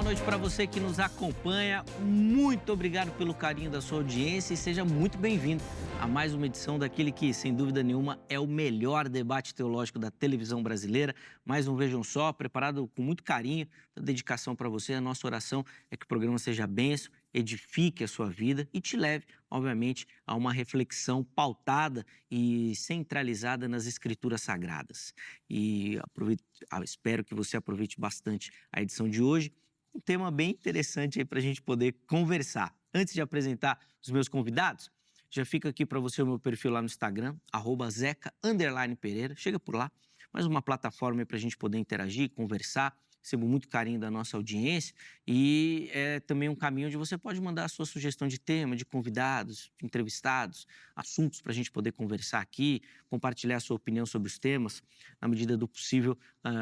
noite para você que nos acompanha. Muito obrigado pelo carinho da sua audiência e seja muito bem-vindo a mais uma edição daquele que, sem dúvida nenhuma, é o melhor debate teológico da televisão brasileira. Mais um Vejam Só, preparado com muito carinho, dedicação para você. A nossa oração é que o programa seja bênção, edifique a sua vida e te leve, obviamente, a uma reflexão pautada e centralizada nas Escrituras Sagradas. E espero que você aproveite bastante a edição de hoje. Um tema bem interessante aí para a gente poder conversar. Antes de apresentar os meus convidados, já fica aqui para você o meu perfil lá no Instagram, @zeca_pereira. Chega por lá, mais uma plataforma para a gente poder interagir, conversar. Recebo muito carinho da nossa audiência e é também um caminho onde você pode mandar a sua sugestão de tema, de convidados, de entrevistados, assuntos para a gente poder conversar aqui, compartilhar a sua opinião sobre os temas. Na medida do possível,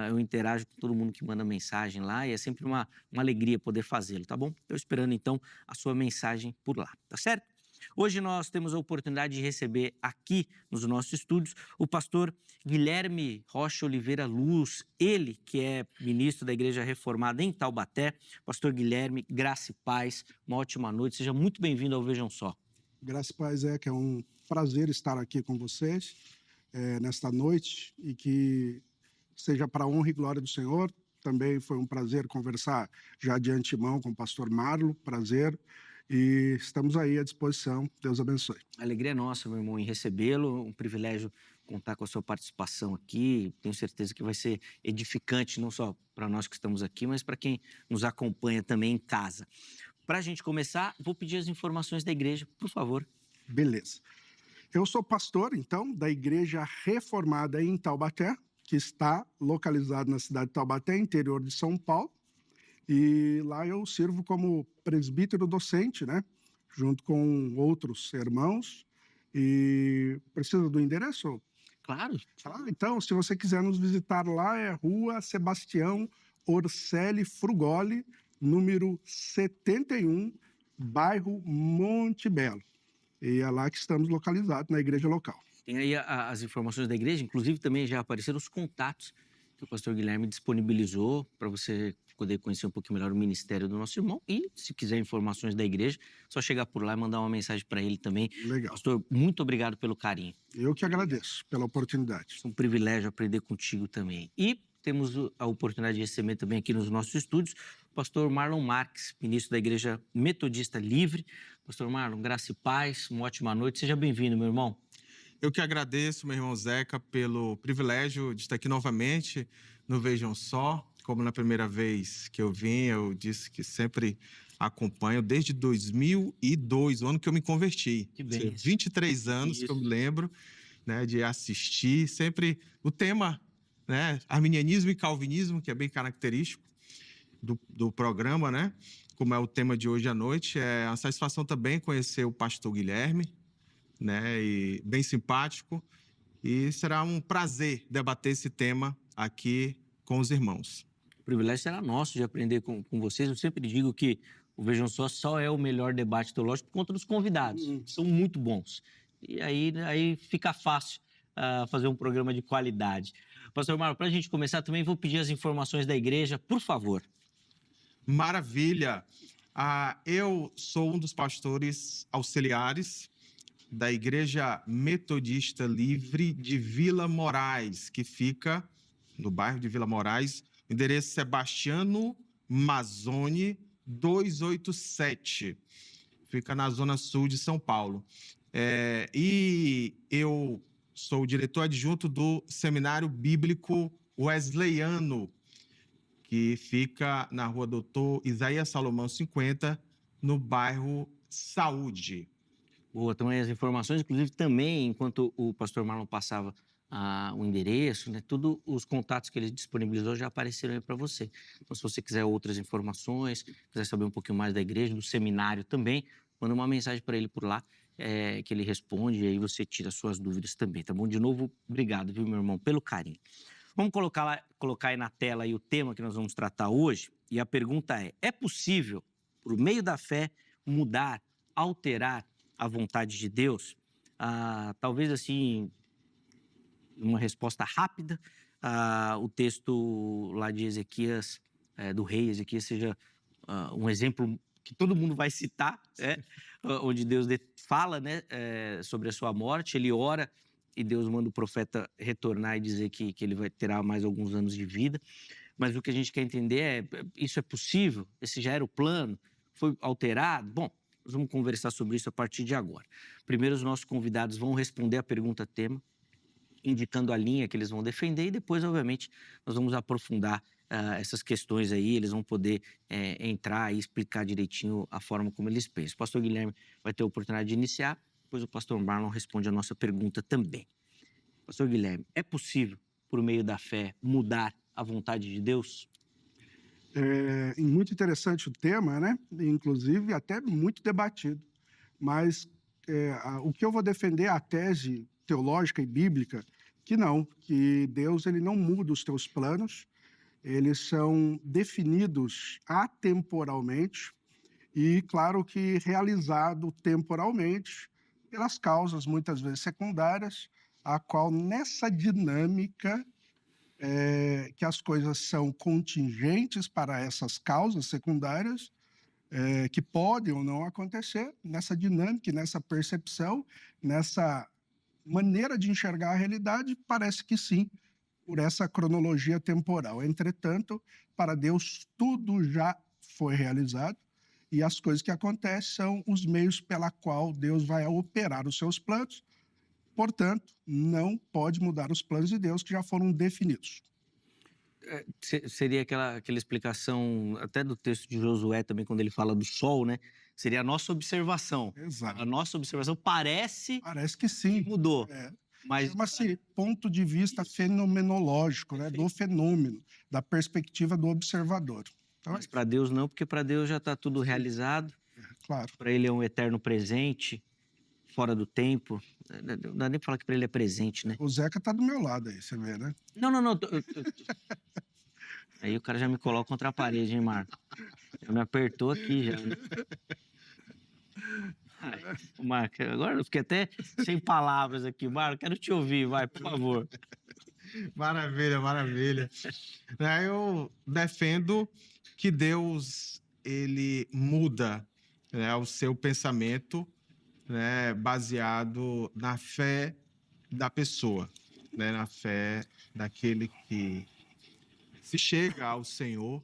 eu interajo com todo mundo que manda mensagem lá e é sempre uma alegria poder fazê-lo, tá bom? Estou esperando, então, a sua mensagem por lá, tá certo? Hoje nós temos a oportunidade de receber aqui nos nossos estúdios o pastor Guilherme Rocha Oliveira Luz, ele que é ministro da Igreja Reformada em Taubaté. Pastor Guilherme, graça e paz, uma ótima noite, seja muito bem-vindo ao Vejam Só. Graça e paz, que é um prazer estar aqui com vocês nesta noite e que seja para a honra e glória do Senhor. Também foi um prazer conversar já de antemão com o pastor Marlo, prazer. E estamos aí à disposição. Deus abençoe. A alegria é nossa, meu irmão, em recebê-lo. Um privilégio contar com a sua participação aqui. Tenho certeza que vai ser edificante, não só para nós que estamos aqui, mas para quem nos acompanha também em casa. Para a gente começar, vou pedir as informações da igreja, por favor. Beleza. Eu sou pastor, então, da Igreja Reformada em Taubaté, que está localizada na cidade de Taubaté, interior de São Paulo. E lá eu sirvo como presbítero docente, né? Junto com outros irmãos. E precisa do endereço? Claro. Então, se você quiser nos visitar lá, é Rua Sebastião Orselli Frugoli, número 71, bairro Monte Belo. E é lá que estamos localizados, na igreja local. Tem aí as informações da igreja, inclusive também já apareceram os contatos que o pastor Guilherme disponibilizou para você poder conhecer um pouquinho melhor o ministério do nosso irmão. E, se quiser informações da igreja, é só chegar por lá e mandar uma mensagem para ele também. Legal. Pastor, muito obrigado pelo carinho. Eu que agradeço pela oportunidade. É um privilégio aprender contigo também. E temos a oportunidade de receber também aqui nos nossos estúdios o pastor Marlon Marques, ministro da Igreja Metodista Livre. Pastor Marlon, graça e paz, uma ótima noite. Seja bem-vindo, meu irmão. Eu que agradeço, meu irmão Zeca, pelo privilégio de estar aqui novamente no Vejam Só. Como na primeira vez que eu vim, eu disse que sempre acompanho desde 2002, o ano que eu me converti. Que bem. 23 anos que eu me lembro, né, de assistir sempre o tema, né, arminianismo e calvinismo, que é bem característico do programa, né? Como é o tema de hoje à noite. É uma satisfação também conhecer o pastor Guilherme, né, e bem simpático, e será um prazer debater esse tema aqui com os irmãos. O privilégio será nosso de aprender com vocês. Eu sempre digo que o Vejam Só é o melhor debate teológico por conta dos convidados, são muito bons. E aí fica fácil fazer um programa de qualidade. Pastor Marlon, para a gente começar também, vou pedir as informações da igreja, por favor. Maravilha! Eu sou um dos pastores auxiliares da Igreja Metodista Livre de Vila Moraes, que fica no bairro de Vila Moraes, endereço Sebastiano Mazzoni 287. Fica na zona sul de São Paulo. E eu sou o diretor adjunto do Seminário Bíblico Wesleyano, que fica na rua Doutor Isaías Salomão 50, no bairro Saúde. Boa, então aí as informações, inclusive também, enquanto o pastor Marlon passava o endereço, né, todos os contatos que ele disponibilizou já apareceram aí para você. Então, se você quiser outras informações, quiser saber um pouquinho mais da igreja, do seminário também, manda uma mensagem para ele por lá, que ele responde e aí você tira suas dúvidas também, tá bom? De novo, obrigado, viu, meu irmão, pelo carinho. Vamos colocar aí na tela aí o tema que nós vamos tratar hoje, e a pergunta é possível, por meio da fé, mudar, alterar a vontade de Deus? Talvez assim, uma resposta rápida, o texto lá de Ezequias, do rei Ezequias, seja um exemplo que todo mundo vai citar, onde Deus fala, né, sobre a sua morte, ele ora e Deus manda o profeta retornar e dizer que ele terá mais alguns anos de vida. Mas o que a gente quer entender isso é possível? Esse já era o plano? Foi alterado? Bom, nós vamos conversar sobre isso a partir de agora. Primeiro, os nossos convidados vão responder a pergunta tema, indicando a linha que eles vão defender e depois, obviamente, nós vamos aprofundar essas questões aí, eles vão poder entrar e explicar direitinho a forma como eles pensam. O pastor Guilherme vai ter a oportunidade de iniciar, depois o pastor Marlon responde a nossa pergunta também. Pastor Guilherme, é possível, por meio da fé, mudar a vontade de Deus? Muito interessante o tema, né? Inclusive até muito debatido. Mas o que eu vou defender é a tese teológica e bíblica que Deus ele não muda os teus planos, eles são definidos atemporalmente e, claro, que realizado temporalmente pelas causas, muitas vezes secundárias, a qual nessa dinâmica que as coisas são contingentes para essas causas secundárias, que podem ou não acontecer, nessa dinâmica, nessa percepção, nessa maneira de enxergar a realidade, parece que sim, por essa cronologia temporal. Entretanto, para Deus, tudo já foi realizado e as coisas que acontecem são os meios pela qual Deus vai operar os seus planos. Portanto, não pode mudar os planos de Deus que já foram definidos. Seria aquela explicação até do texto de Josué também, quando ele fala do sol, né? Seria a nossa observação. Exato. A nossa observação parece que sim. Que mudou. Mas chama-se ponto de vista fenomenológico, né? Do fenômeno, da perspectiva do observador. Então, mas para Deus não, porque para Deus já está tudo realizado. Claro. Para Ele é um eterno presente, fora do tempo. Não dá nem para falar que para Ele é presente, né? O Zeca tá do meu lado aí, você vê, né? Não. Aí o cara já me coloca contra a parede, hein, Marco? Já me apertou aqui, já. Né? Ai, Marco, agora eu fiquei até sem palavras aqui. Marco, quero te ouvir, vai, por favor. Maravilha. Eu defendo que Deus, ele muda, né, o seu pensamento, né, baseado na fé da pessoa, né, na fé daquele que se chega ao Senhor,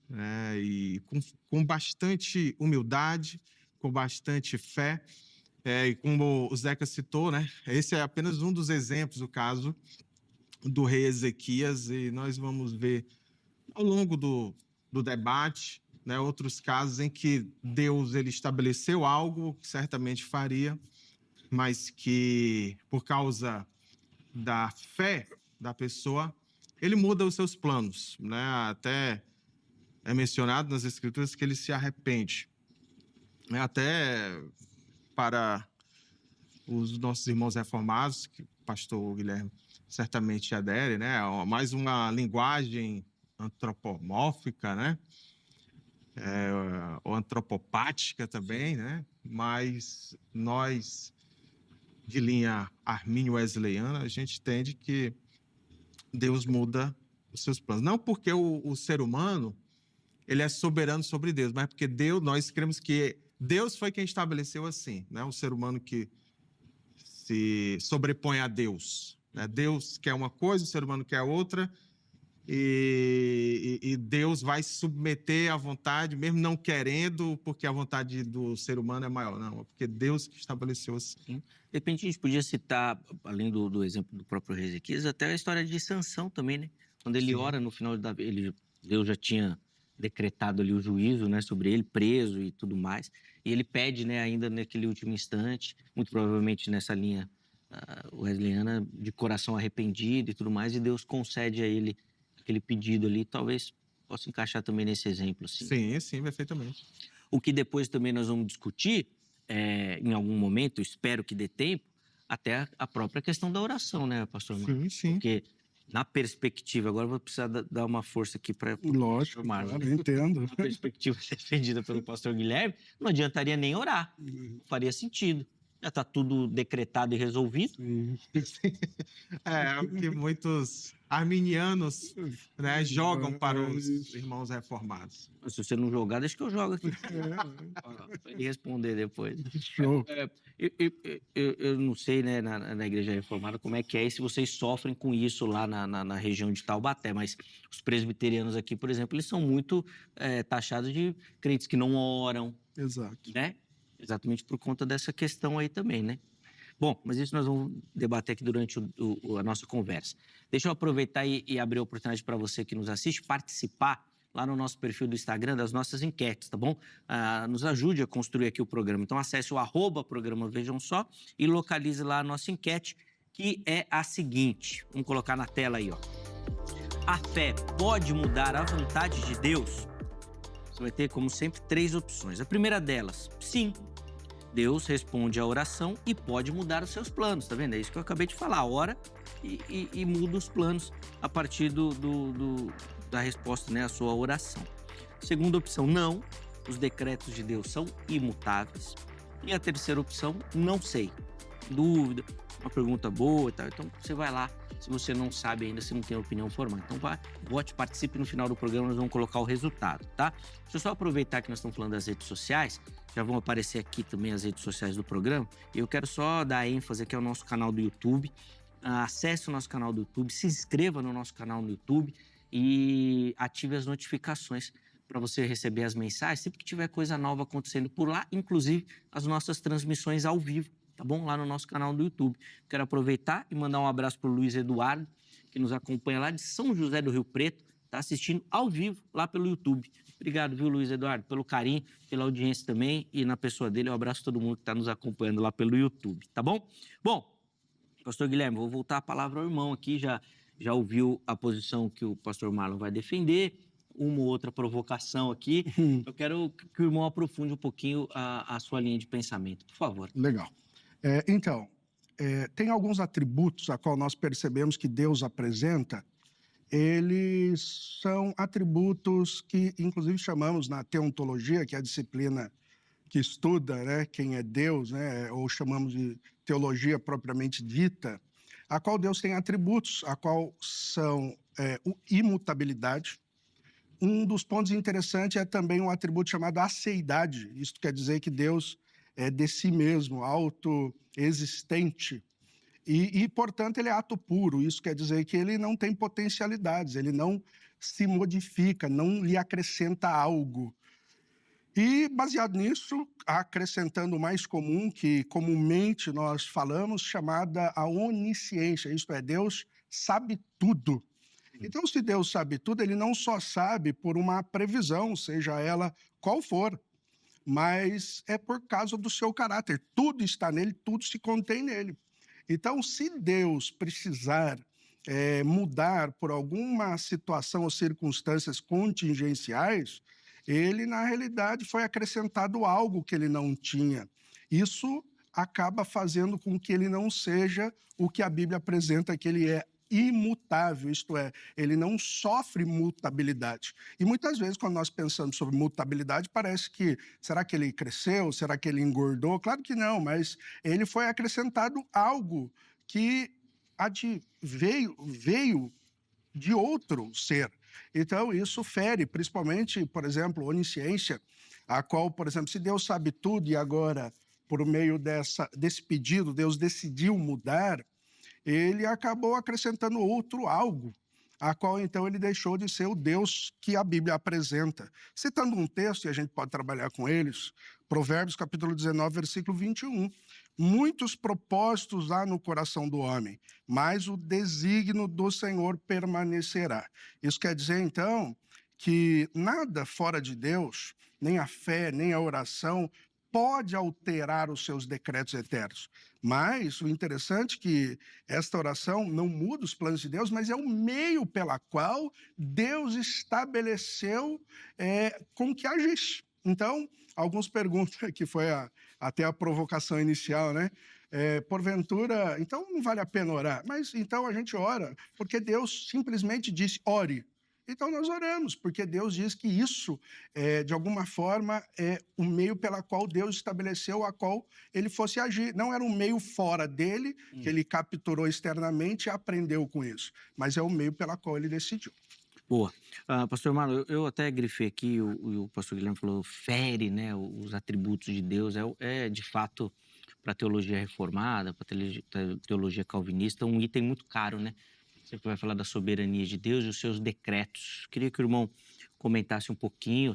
né, e com bastante humildade, com bastante fé, e como o Zeca citou, né, esse é apenas um dos exemplos, o caso do rei Ezequias, e nós vamos ver ao longo do debate, né, outros casos em que Deus ele estabeleceu algo que certamente faria, mas que por causa da fé da pessoa, ele muda os seus planos, né? Até é mencionado nas Escrituras que ele se arrepende, né? Até para os nossos irmãos reformados, que o pastor Guilherme certamente adere, né? Mais uma linguagem antropomórfica, né? Ou antropopática também, né? Mas nós, de linha armínio-wesleyana, a gente entende que Deus muda os seus planos. Não porque o ser humano ele é soberano sobre Deus, mas porque nós cremos que Deus foi quem estabeleceu assim, né? O ser humano que se sobrepõe a Deus, né? Deus quer uma coisa, o ser humano quer outra, e Deus vai se submeter à vontade, mesmo não querendo, porque a vontade do ser humano é maior. Não, é porque Deus que estabeleceu assim. De repente a gente podia citar, além do exemplo do próprio rei Ezequias, até a história de Sansão também, né? Quando ele ora no final Deus já tinha decretado ali o juízo, né, sobre ele, preso e tudo mais, e ele pede, né, ainda naquele último instante, muito provavelmente nessa linha wesleyana, de coração arrependido e tudo mais, e Deus concede a ele aquele pedido ali, talvez possa encaixar também nesse exemplo. Assim. Sim, perfeitamente. O que depois também nós vamos discutir, em algum momento, espero que dê tempo, até a própria questão da oração, né, pastor Marcos? Sim. Porque na perspectiva, agora eu vou precisar dar uma força aqui para o Lógico, Marcos. claro, entendo. Na perspectiva defendida pelo pastor Guilherme, não adiantaria nem orar, não faria sentido. Já está tudo decretado e resolvido. Sim. O que muitos arminianos, né, jogam para os irmãos reformados. Se você não jogar, deixa que eu jogo aqui. E responder depois. Show. Eu não sei, né, na Igreja Reformada, como é que é e se vocês sofrem com isso lá na região de Taubaté, mas os presbiterianos aqui, por exemplo, eles são muito taxados de crentes que não oram, Exato. né? Exatamente por conta dessa questão aí também, né? Bom, mas isso nós vamos debater aqui durante a nossa conversa. Deixa eu aproveitar e abrir a oportunidade para você que nos assiste participar lá no nosso perfil do Instagram das nossas enquetes, tá bom? Nos ajude a construir aqui o programa. Então acesse o @programa Vejam Só e localize lá a nossa enquete, que é a seguinte. Vamos colocar na tela aí, ó. A fé pode mudar a vontade de Deus? Você vai ter, como sempre, 3 opções. A primeira delas, sim. Deus responde à oração e pode mudar os seus planos, tá vendo? É isso que eu acabei de falar. Ora e muda os planos a partir da resposta, né, à sua oração. Segunda opção, não. Os decretos de Deus são imutáveis. E a terceira opção, não sei. Dúvida, uma pergunta boa e tal. Então, você vai lá. Se você não sabe ainda, se não tem opinião formada. Então, vote, participe no final do programa, nós vamos colocar o resultado, tá? Deixa eu só aproveitar que nós estamos falando das redes sociais. Já vão aparecer aqui também as redes sociais do programa. E eu quero só dar ênfase aqui ao nosso canal do YouTube. Acesse o nosso canal do YouTube, se inscreva no nosso canal no YouTube e ative as notificações para você receber as mensagens sempre que tiver coisa nova acontecendo por lá, inclusive as nossas transmissões ao vivo, tá bom? Lá no nosso canal do YouTube. Quero aproveitar e mandar um abraço para o Luiz Eduardo, que nos acompanha lá de São José do Rio Preto, está assistindo ao vivo lá pelo YouTube. Obrigado, viu, Luiz Eduardo, pelo carinho, pela audiência também e na pessoa dele. Um abraço a todo mundo que está nos acompanhando lá pelo YouTube, tá bom? Bom, pastor Guilherme, vou voltar a palavra ao irmão aqui, já ouviu a posição que o pastor Marlon vai defender, uma ou outra provocação aqui. Eu quero que o irmão aprofunde um pouquinho a sua linha de pensamento, por favor. Legal. Então, tem alguns atributos a qual nós percebemos que Deus apresenta. Eles são atributos que, inclusive, chamamos na teontologia, que é a disciplina que estuda, né, quem é Deus, né, ou chamamos de teologia propriamente dita, a qual Deus tem atributos, a qual são imutabilidade. Um dos pontos interessantes é também um atributo chamado aceidade. Isso quer dizer que Deus é de si mesmo, autoexistente. E, portanto, ele é ato puro. Isso quer dizer que ele não tem potencialidades, ele não se modifica, não lhe acrescenta algo. E, baseado nisso, acrescentando o mais comum, que comumente nós falamos, chamada a onisciência, isto é, Deus sabe tudo. Então, se Deus sabe tudo, ele não só sabe por uma previsão, seja ela qual for, mas é por causa do seu caráter. Tudo está nele, tudo se contém nele. Então, se Deus precisar mudar por alguma situação ou circunstâncias contingenciais, ele, na realidade, foi acrescentado algo que ele não tinha. Isso acaba fazendo com que ele não seja o que a Bíblia apresenta que ele é imutável, isto é, ele não sofre mutabilidade. E muitas vezes, quando nós pensamos sobre mutabilidade, parece que, será que ele cresceu? Será que ele engordou? Claro que não, mas ele foi acrescentado algo que veio de outro ser. Então, isso fere, principalmente, por exemplo, onisciência, a qual, por exemplo, se Deus sabe tudo e agora, por meio desse pedido, Deus decidiu mudar, ele acabou acrescentando outro algo, a qual então ele deixou de ser o Deus que a Bíblia apresenta. Citando um texto, e a gente pode trabalhar com eles, Provérbios capítulo 19, versículo 21. Muitos propósitos há no coração do homem, mas o desígnio do Senhor permanecerá. Isso quer dizer, então, que nada fora de Deus, nem a fé, nem a oração, pode alterar os seus decretos eternos. Mas o interessante é que esta oração não muda os planos de Deus, mas é o meio pela qual Deus estabeleceu com que agisse. Então, alguns perguntam, que foi até a provocação inicial, né? Porventura, então não vale a pena orar. Mas então a gente ora, porque Deus simplesmente disse, ore. Então nós oramos, porque Deus diz que isso, de alguma forma, é o meio pela qual Deus estabeleceu a qual ele fosse agir. Não era um meio fora dele, que ele capturou externamente e aprendeu com isso, mas é o meio pela qual ele decidiu. Boa. Pastor Marlon, eu até grifei aqui, o pastor Guilherme falou, fere, né, os atributos de Deus, de fato, para a teologia reformada, para a teologia calvinista, um item muito caro, né? Sempre vai falar da soberania de Deus e os seus decretos. Queria que o irmão comentasse um pouquinho,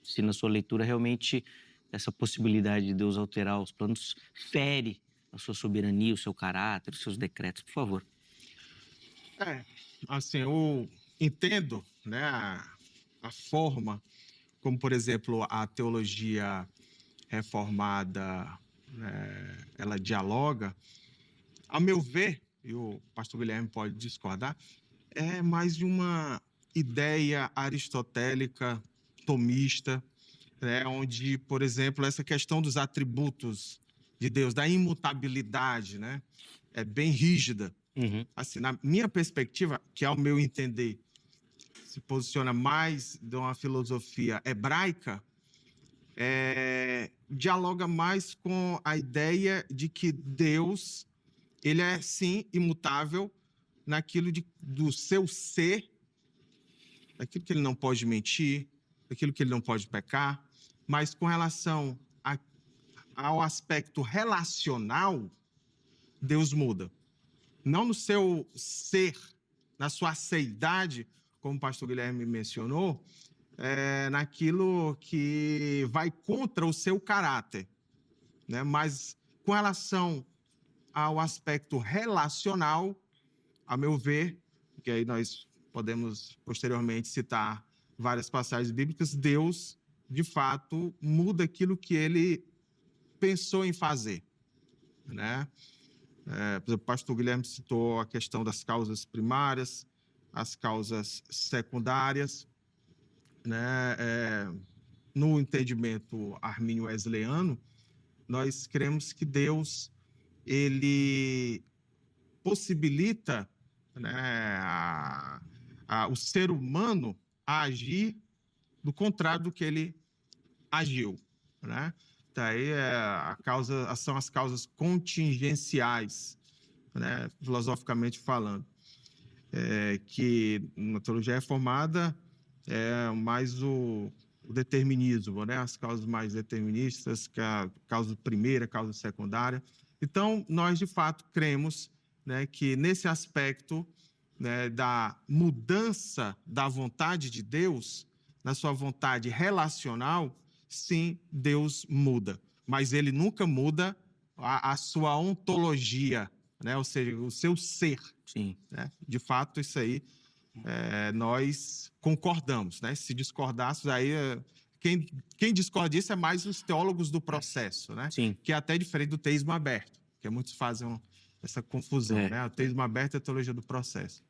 se na sua leitura realmente essa possibilidade de Deus alterar os planos fere a sua soberania, o seu caráter, os seus decretos, por favor. Assim, eu entendo, né, a forma como, por exemplo, a teologia reformada, né, ela dialoga. A meu ver, e o pastor Guilherme pode discordar, é mais de uma ideia aristotélica, tomista, né, onde, por exemplo, essa questão dos atributos de Deus, da imutabilidade, né, é bem rígida. Assim, na minha perspectiva, que ao meu entender se posiciona mais de uma filosofia hebraica, dialoga mais com a ideia de que Deus, ele é sim imutável naquilo do seu ser, daquilo que ele não pode mentir, daquilo que ele não pode pecar, mas com relação ao aspecto relacional, Deus muda. Não no seu ser, na sua seidade, como o pastor Guilherme mencionou, naquilo que vai contra o seu caráter, né? Mas com relação ao aspecto relacional, a meu ver, que aí nós podemos posteriormente citar várias passagens bíblicas, Deus, de fato, muda aquilo que ele pensou em fazer, né? Por exemplo, o pastor Guilherme citou a questão das causas primárias, as causas secundárias, né? No entendimento armínio-wesleyano, nós cremos que Deus, ele possibilita, né, o ser humano a agir do contrário do que ele agiu, né? Daí são as causas contingenciais, né, filosoficamente falando, que na teologia reformada é mais o determinismo, né? As causas mais deterministas, que a causa primeira, a causa secundária. Então, nós, de fato, cremos, né, que nesse aspecto, né, da mudança da vontade de Deus, na sua vontade relacional, sim, Deus muda, mas ele nunca muda a sua ontologia, né? Ou seja, o seu ser. Sim. Né? De fato, isso aí nós concordamos, né? Se discordássemos, aí quem discorda disso é mais os teólogos do processo, né? Sim. Que é até diferente do teísmo aberto, que muitos fazem essa confusão, né? O teísmo aberto é a teologia do processo.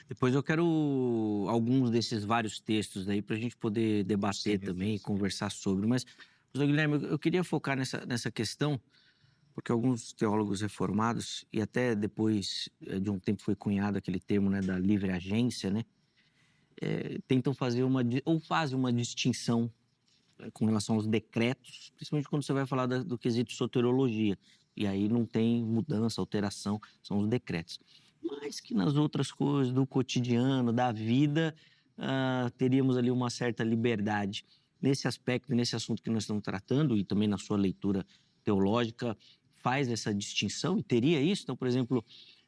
Depois eu quero alguns desses vários textos aí para a gente poder debater também e conversar sobre. Mas, pastor Guilherme, eu queria focar nessa questão, porque alguns teólogos reformados, e até depois de um tempo foi cunhado aquele termo, né, da livre agência, né, tentam fazer fazem uma distinção com relação aos decretos, principalmente quando você vai falar do quesito soteriologia. E aí não tem mudança, alteração, são os decretos. Mas que nas outras coisas do cotidiano, da vida, teríamos ali uma certa liberdade. Nesse aspecto, nesse assunto que nós estamos tratando, e também na sua leitura teológica, faz essa distinção e teria isso? Então, por exemplo,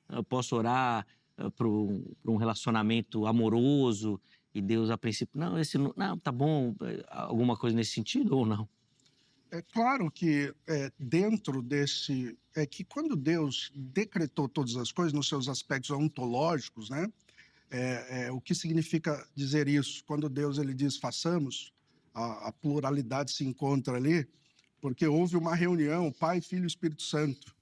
eu posso orar para um relacionamento amoroso e Deus, a princípio, não, tá bom, alguma coisa nesse sentido ou não? É claro que dentro desse... É que quando Deus decretou todas as coisas nos seus aspectos ontológicos, né? O que significa dizer isso? Quando Deus ele diz façamos, a pluralidade se encontra ali, porque houve uma reunião, Pai, Filho e Espírito Santo.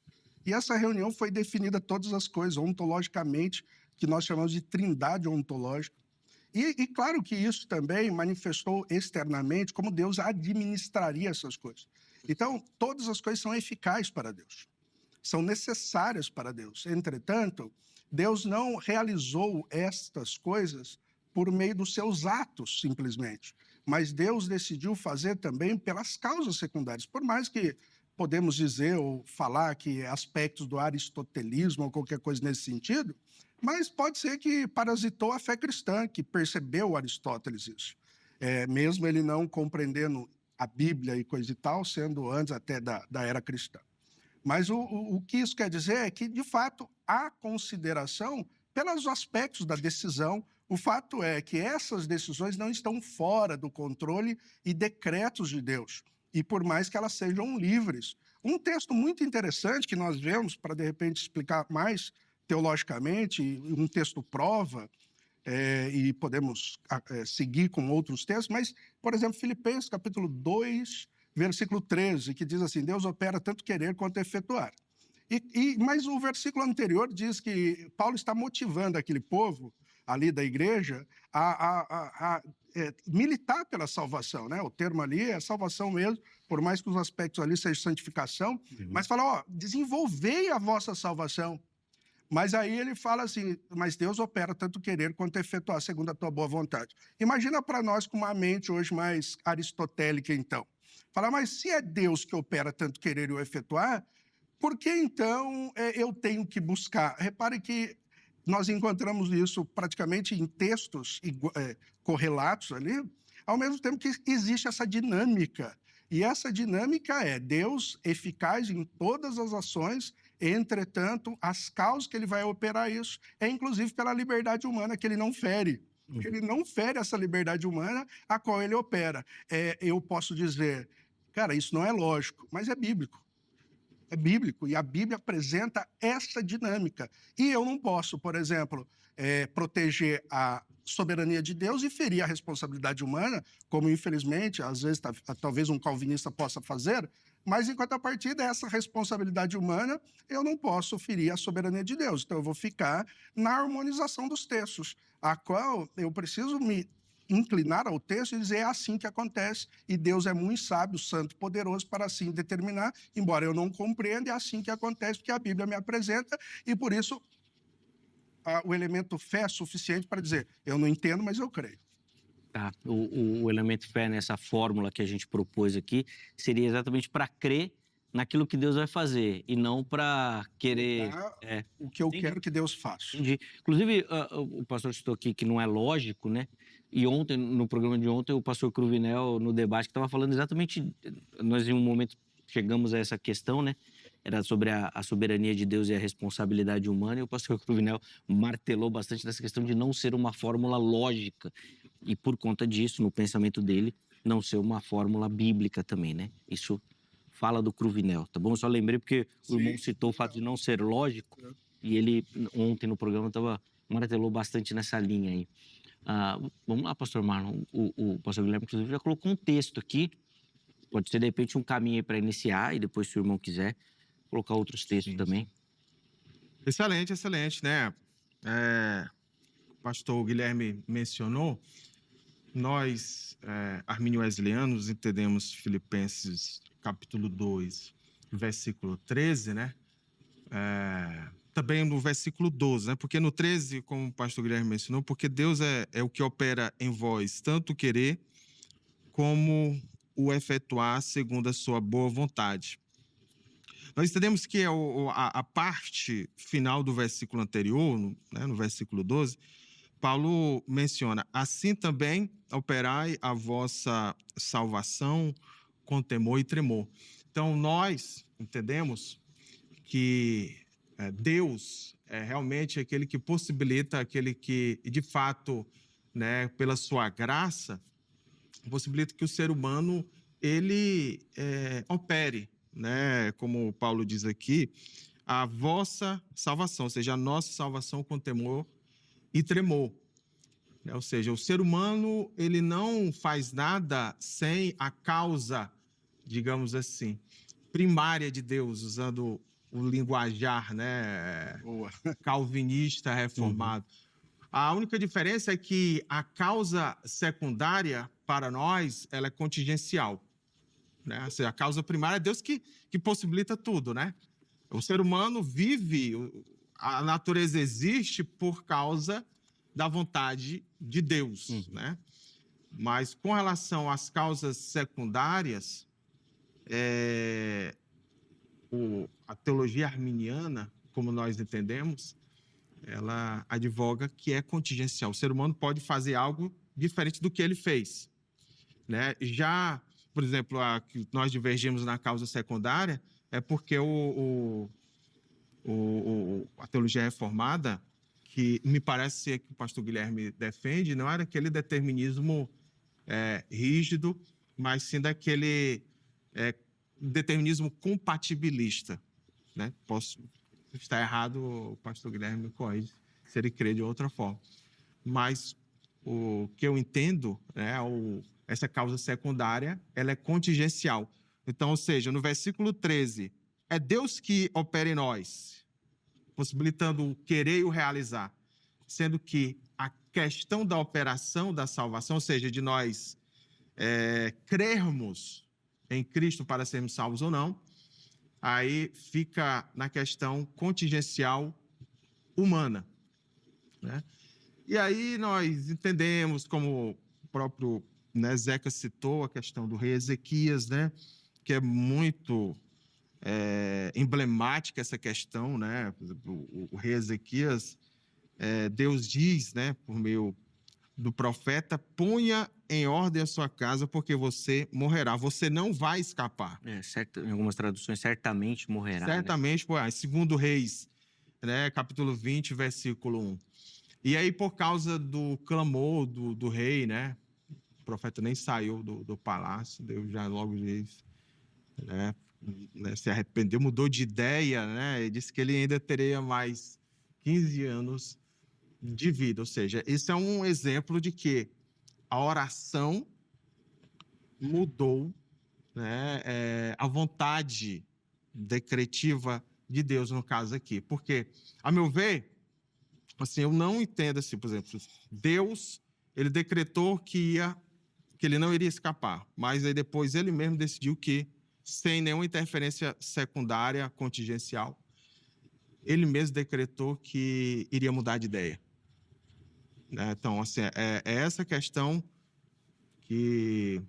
E essa reunião foi definida todas as coisas, ontologicamente, que nós chamamos de trindade ontológica. E claro que isso também manifestou externamente como Deus administraria essas coisas. Então, todas as coisas são eficazes para Deus, são necessárias para Deus. Entretanto, Deus não realizou estas coisas por meio dos seus atos, simplesmente. Mas Deus decidiu fazer também pelas causas secundárias. Por mais que podemos dizer ou falar que aspectos do aristotelismo ou qualquer coisa nesse sentido, mas pode ser que parasitou a fé cristã, que percebeu Aristóteles isso. Mesmo ele não compreendendo a Bíblia e coisa e tal, sendo antes até da era cristã. Mas o que isso quer dizer é que, de fato, há consideração pelos aspectos da decisão. O fato é que essas decisões não estão fora do controle e decretos de Deus, e por mais que elas sejam livres. Um texto muito interessante que nós vemos, para, de repente, explicar mais teologicamente, um texto prova, e podemos seguir com outros textos, mas, por exemplo, Filipenses, capítulo 2, versículo 13, que diz assim, Deus opera tanto querer quanto efetuar. Mas o versículo anterior diz que Paulo está motivando aquele povo ali da igreja a militar pela salvação, né? O termo ali é salvação mesmo, por mais que os aspectos ali sejam santificação, mas fala, desenvolvei a vossa salvação. Mas aí ele fala assim, mas Deus opera tanto querer quanto efetuar segundo a tua boa vontade. Imagina para nós com uma mente hoje mais aristotélica, então. Fala, mas se é Deus que opera tanto querer e efetuar, por que então eu tenho que buscar? Repare que nós encontramos isso praticamente em textos correlatos ali, ao mesmo tempo que existe essa dinâmica. E essa dinâmica é Deus eficaz em todas as ações, entretanto, as causas que ele vai operar isso é inclusive pela liberdade humana que ele não fere. Ele não fere essa liberdade humana a qual ele opera. Eu posso dizer, cara, isso não é lógico, mas é bíblico. É bíblico, e a Bíblia apresenta essa dinâmica. E eu não posso, por exemplo, proteger a soberania de Deus e ferir a responsabilidade humana, como infelizmente, às vezes, talvez um calvinista possa fazer, mas em contrapartida dessa responsabilidade humana, eu não posso ferir a soberania de Deus. Então eu vou ficar na harmonização dos textos, a qual eu preciso me inclinar ao texto e dizer é assim que acontece, e Deus é muito sábio, santo, poderoso para assim determinar, embora eu não compreenda, é assim que acontece, porque a Bíblia me apresenta, e por isso o elemento fé é suficiente para dizer, eu não entendo, mas eu creio. Tá. O elemento fé nessa fórmula que a gente propôs aqui seria exatamente para crer naquilo que Deus vai fazer e não para querer... o que eu quero que Deus faça. Entendi. Inclusive, o pastor citou aqui que não é lógico, né? E ontem, no programa de ontem, o pastor Cruvinel, no debate, que estava falando exatamente... Nós, em um momento, chegamos a essa questão, né? Era sobre a soberania de Deus e a responsabilidade humana, e o pastor Cruvinel martelou bastante nessa questão de não ser uma fórmula lógica. E, por conta disso, no pensamento dele, não ser uma fórmula bíblica também, né? Isso fala do Cruvinel, tá bom? Eu só lembrei porque o irmão citou o fato de não ser lógico, e ele, ontem no programa, martelou bastante nessa linha aí. Vamos lá, pastor Marlon. O pastor Guilherme, inclusive, já colocou um texto aqui. Pode ser, de repente, um caminho aí para iniciar e depois, se o irmão quiser, colocar outros textos também. Excelente, excelente, né? O pastor Guilherme mencionou, nós, arminio-wesleyanos, entendemos Filipenses capítulo 2, versículo 13, né? Também no versículo 12, né? Porque no 13, como o pastor Guilherme mencionou, porque Deus é o que opera em vós, tanto o querer como o efetuar segundo a sua boa vontade. Nós entendemos que a parte final do versículo anterior, né, no versículo 12, Paulo menciona, assim também operai a vossa salvação com temor e tremor. Então, nós entendemos que Deus é realmente aquele que possibilita, aquele que, de fato, né, pela sua graça, possibilita que o ser humano, ele opere, né, como Paulo diz aqui, a vossa salvação, ou seja, a nossa salvação com temor e tremor. Ou seja, o ser humano, ele não faz nada sem a causa, digamos assim, primária de Deus, usando o linguajar, né, calvinista reformado. A única diferença é que a causa secundária, para nós, ela é contingencial. Né? Ou seja, a causa primária é Deus que possibilita tudo, né? O ser humano vive, a natureza existe por causa da vontade de Deus, né? Mas com relação às causas secundárias, a teologia arminiana, como nós entendemos, ela advoga que é contingencial. O ser humano pode fazer algo diferente do que ele fez, né? Já, por exemplo, que nós divergimos na causa secundária é porque a teologia reformada, que me parece ser que o pastor Guilherme defende, não era aquele determinismo rígido, mas sim daquele determinismo compatibilista, né? Posso estar errado, o pastor Guilherme me corrige se ele crê de outra forma. Mas o que eu entendo, né, essa causa secundária, ela é contingencial. Então, ou seja, no versículo 13, é Deus que opera em nós, possibilitando o querer e o realizar, sendo que a questão da operação da salvação, ou seja, de nós crermos em Cristo para sermos salvos ou não, aí fica na questão contingencial humana, né? E aí nós entendemos, como o próprio, né, Zeca citou, a questão do rei Ezequias, né, que é muito emblemática essa questão, né? O rei Ezequias, Deus diz, né, por meio do profeta, ponha em ordem a sua casa, porque você morrerá, você não vai escapar. Certo, em algumas traduções, certamente morrerá. Certamente, né? Segundo Reis, né, capítulo 20, versículo 1. E aí, por causa do clamor do rei, né, o profeta nem saiu do palácio, Deus já logo diz, né, se arrependeu, mudou de ideia, né, e disse que ele ainda teria mais 15 anos de vida. Ou seja, isso é um exemplo de que a oração mudou, né, a vontade decretiva de Deus, no caso aqui. Porque, a meu ver, assim, eu não entendo assim, por exemplo, Deus, ele decretou que ele não iria escapar, mas aí depois ele mesmo decidiu que, sem nenhuma interferência secundária, contingencial, ele mesmo decretou que iria mudar de ideia. Então, assim, é essa questão que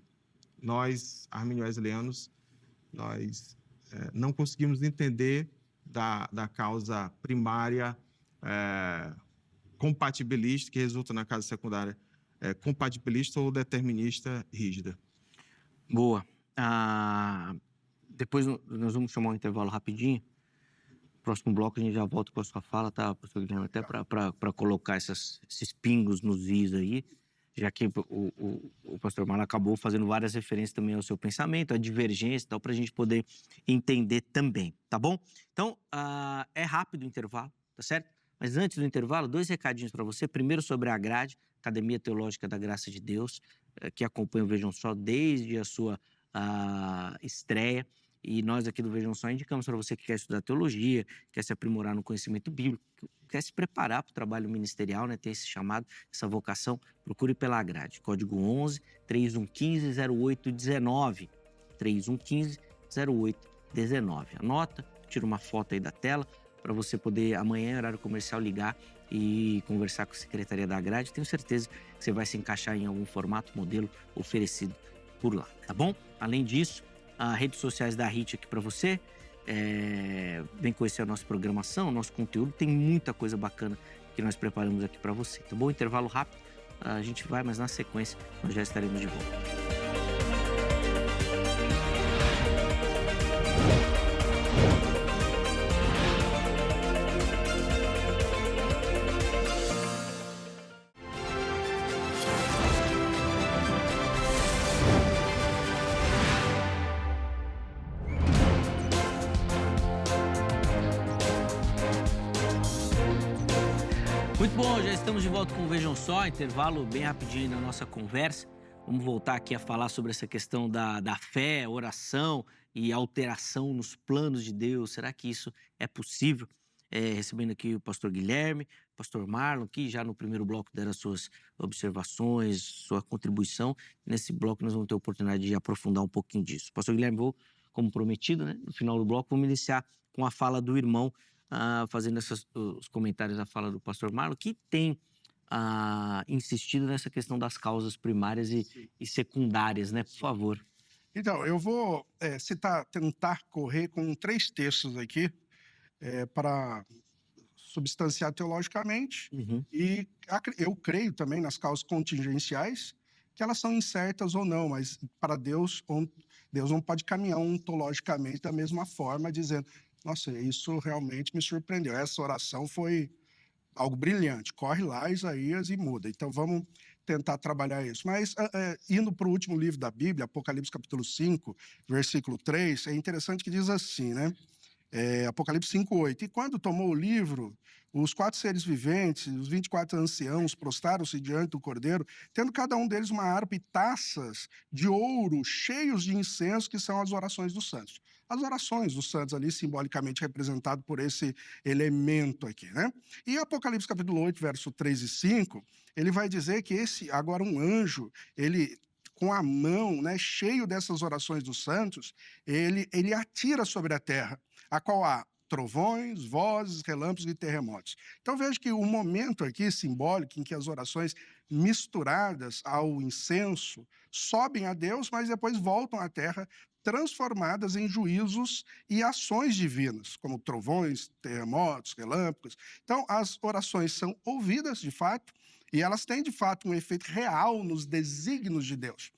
nós, arminio-wesleyanos, nós não conseguimos entender da causa primária compatibilista, que resulta na causa secundária compatibilista ou determinista rígida. Boa. Depois nós vamos chamar um intervalo rapidinho. Próximo bloco a gente já volta com a sua fala, tá, professor Guilherme? Até para colocar esses pingos nos is aí, já que o pastor Marlon acabou fazendo várias referências também ao seu pensamento, à divergência e tal, para a gente poder entender também, tá bom? Então, é rápido o intervalo, tá certo? Mas antes do intervalo, 2 recadinhos para você. Primeiro, sobre a grade, Academia Teológica da Graça de Deus, que acompanha o Vejam Só desde a sua estreia. E nós aqui do Vejam Só indicamos para você que quer estudar teologia, quer se aprimorar no conhecimento bíblico, quer se preparar para o trabalho ministerial, né? Tem esse chamado, essa vocação, procure pela grade. Código 11 3115 0819. 3115 0819. Anota, tira uma foto aí da tela para você poder amanhã, horário comercial, ligar e conversar com a Secretaria da Grade. Tenho certeza que você vai se encaixar em algum formato, modelo oferecido por lá, tá bom? Além disso, as redes sociais da HIT aqui para você. Vem conhecer a nossa programação, o nosso conteúdo. Tem muita coisa bacana que nós preparamos aqui para você. Tá bom? Intervalo rápido. A gente vai, mas na sequência nós já estaremos de volta. Muito bom, já estamos de volta com o Vejam Só, intervalo bem rapidinho na nossa conversa. Vamos voltar aqui a falar sobre essa questão da fé, oração e alteração nos planos de Deus. Será que isso é possível? Recebendo aqui o pastor Guilherme, o pastor Marlon, que já no primeiro bloco deram as suas observações, sua contribuição. Nesse bloco nós vamos ter a oportunidade de aprofundar um pouquinho disso. Pastor Guilherme, como prometido, né, no final do bloco, vamos iniciar com a fala do irmão, fazendo os comentários da fala do pastor Marlon, que tem insistido nessa questão das causas primárias e secundárias, né? Por favor. Então, eu vou tentar correr com 3 textos aqui para substanciar teologicamente, Uhum. e eu creio também nas causas contingenciais, que elas são incertas ou não, mas para Deus, Deus não pode caminhar ontologicamente da mesma forma, dizendo, nossa, isso realmente me surpreendeu, essa oração foi algo brilhante, corre lá, Isaías, e muda. Então, vamos tentar trabalhar isso. Mas, indo para o último livro da Bíblia, Apocalipse capítulo 5, versículo 3, é interessante que diz assim, né? Apocalipse 5:8. E quando tomou o livro, os 4 seres viventes, os 24 anciãos, prostraram-se diante do Cordeiro, tendo cada um deles uma harpa e taças de ouro cheios de incenso, que são as orações dos santos. As orações dos santos ali, simbolicamente representado por esse elemento aqui, né? E Apocalipse capítulo 8, verso 3 e 5, ele vai dizer que agora um anjo, ele com a mão, né, cheio dessas orações dos santos, ele atira sobre a terra, a qual há trovões, vozes, relâmpagos e terremotos. Então veja que o momento aqui simbólico em que as orações misturadas ao incenso sobem a Deus, mas depois voltam à terra transformadas em juízos e ações divinas, como trovões, terremotos, relâmpagos. Então as orações são ouvidas de fato e elas têm de fato um efeito real nos desígnios de Deus.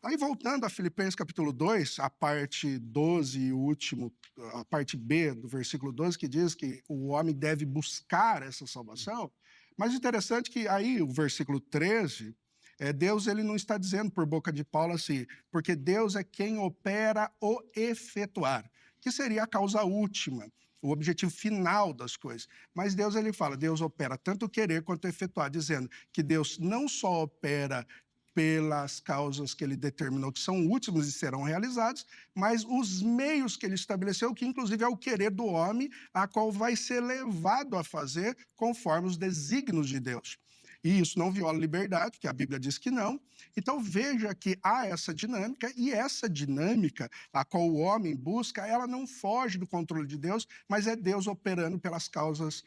Aí, voltando a Filipenses capítulo 2, a parte 12 e o último, a parte B do versículo 12, que diz que o homem deve buscar essa salvação, mas interessante que aí o versículo 13, Deus ele não está dizendo por boca de Paulo assim, porque Deus é quem opera o efetuar, que seria a causa última, o objetivo final das coisas. Mas Deus ele fala, Deus opera tanto o querer quanto o efetuar, dizendo que Deus não só opera pelas causas que ele determinou que são últimas e serão realizadas, mas os meios que ele estabeleceu, que inclusive é o querer do homem, a qual vai ser levado a fazer conforme os desígnios de Deus. E isso não viola a liberdade, porque a Bíblia diz que não. Então veja que há essa dinâmica, e essa dinâmica a qual o homem busca, ela não foge do controle de Deus, mas é Deus operando pelas causas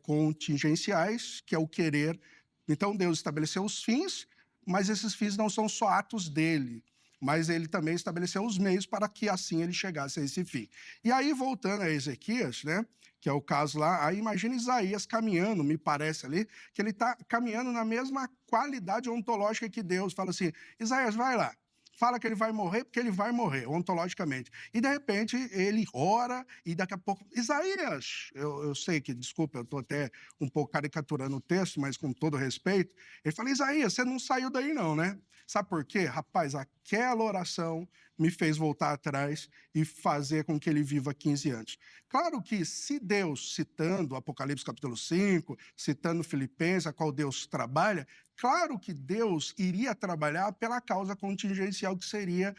contingenciais, que é o querer. Então Deus estabeleceu os fins, mas esses fins não são só atos dele, mas ele também estabeleceu os meios para que assim ele chegasse a esse fim. E aí, voltando a Ezequias, né, que é o caso lá, aí imagina Isaías caminhando, me parece ali, que ele está caminhando na mesma qualidade ontológica que Deus. Fala assim, Isaías, vai lá, fala que ele vai morrer, porque ele vai morrer, ontologicamente. E, de repente, ele ora e daqui a pouco... Isaías, eu sei que, desculpa, eu estou até um pouco caricaturando o texto, mas com todo respeito, ele fala, Isaías, você não saiu daí não, né? Sabe por quê? Rapaz, aquela oração me fez voltar atrás e fazer com que ele viva 15 anos. Claro que se Deus, citando Apocalipse capítulo 5, citando Filipenses, a qual Deus trabalha, claro que Deus iria trabalhar pela causa contingencial, que seria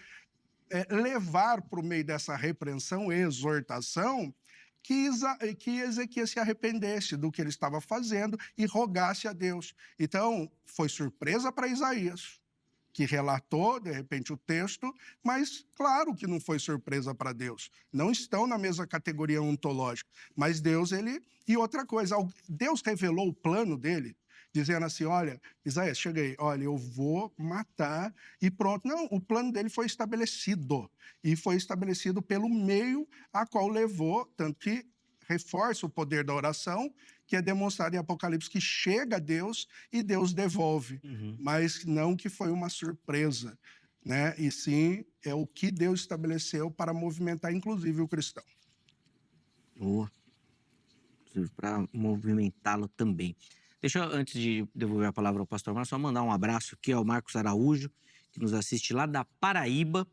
levar para o meio dessa repreensão e exortação que Ezequias se arrependesse do que ele estava fazendo e rogasse a Deus. Então, foi surpresa para Isaías, que relatou, de repente, o texto, mas claro que não foi surpresa para Deus. Não estão na mesma categoria ontológica. Mas Deus, ele... E outra coisa, Deus revelou o plano dele, dizendo assim, olha, Isaías, chega aí, olha, eu vou matar e pronto. Não, o plano dele foi estabelecido. E foi estabelecido pelo meio a qual levou, tanto que reforça o poder da oração, que é demonstrado em Apocalipse que chega a Deus e Deus devolve, mas não que foi uma surpresa, né? E sim é o que Deus estabeleceu para movimentar, inclusive, o cristão. Boa. Para movimentá-lo também. Deixa eu, antes de devolver a palavra ao pastor Marcos, só mandar um abraço aqui ao Marcos Araújo, que nos assiste lá da Paraíba,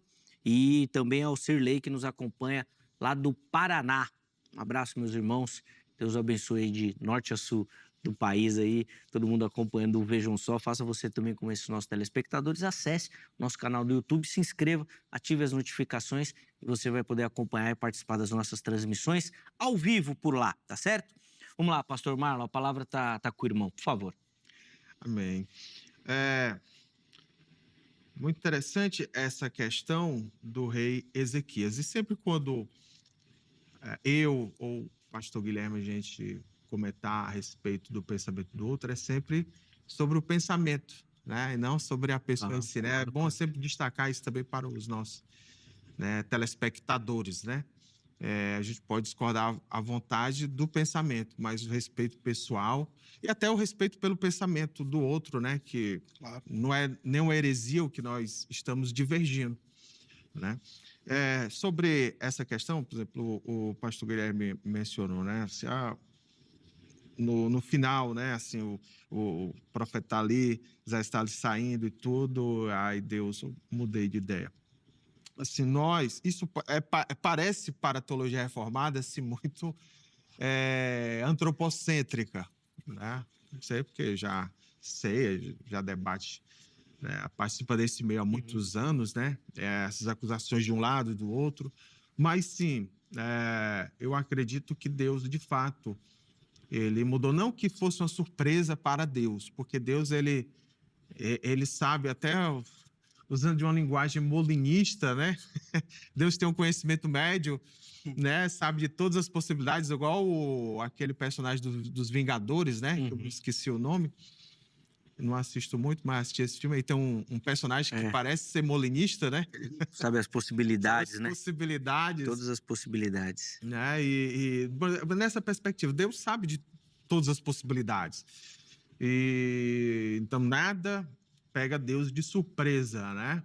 e também ao Sirley, que nos acompanha lá do Paraná. Um abraço, meus irmãos. Deus abençoe de norte a sul do país aí, todo mundo acompanhando o Vejam Só. Faça você também como esses nossos telespectadores. Acesse nosso canal do YouTube, se inscreva, ative as notificações e você vai poder acompanhar e participar das nossas transmissões ao vivo por lá, tá certo? Vamos lá, pastor Marlon, a palavra tá com o irmão, por favor. Amém. Muito interessante essa questão do rei Ezequias. E sempre quando eu ou o pastor Guilherme, a gente comentar a respeito do pensamento do outro é sempre sobre o pensamento, né? E não sobre a pessoa em si, né? É bom sempre destacar isso também para os nossos, né, telespectadores, né? A gente pode discordar à vontade do pensamento, mas o respeito pessoal e até o respeito pelo pensamento do outro, né? Que Claro. não é nenhuma heresia o que nós estamos divergindo, né? Sobre essa questão, por exemplo, o pastor Guilherme mencionou, né? Se no final, né? Assim, o profeta está ali, já está ali saindo e tudo, aí Deus, eu mudei de ideia. Assim, isso parece para a teologia reformada assim, muito antropocêntrica, né? Não sei porque já debate, né? Participa desse meio há muitos anos, né? Essas acusações de um lado e do outro, mas sim, eu acredito que Deus, de fato, ele mudou, não que fosse uma surpresa para Deus, porque Deus, ele sabe até, usando de uma linguagem molinista, né? Deus tem um conhecimento médio, né? Sabe de todas as possibilidades, igual aquele personagem dos Vingadores, né? Que eu esqueci o nome. Eu não assisto muito, mas assisti esse filme. Aí tem um personagem que parece ser molinista, né? Sabe as possibilidades, As né? possibilidades. Todas as possibilidades. Né? E nessa perspectiva, Deus sabe de todas as possibilidades. Então, nada pega Deus de surpresa, né?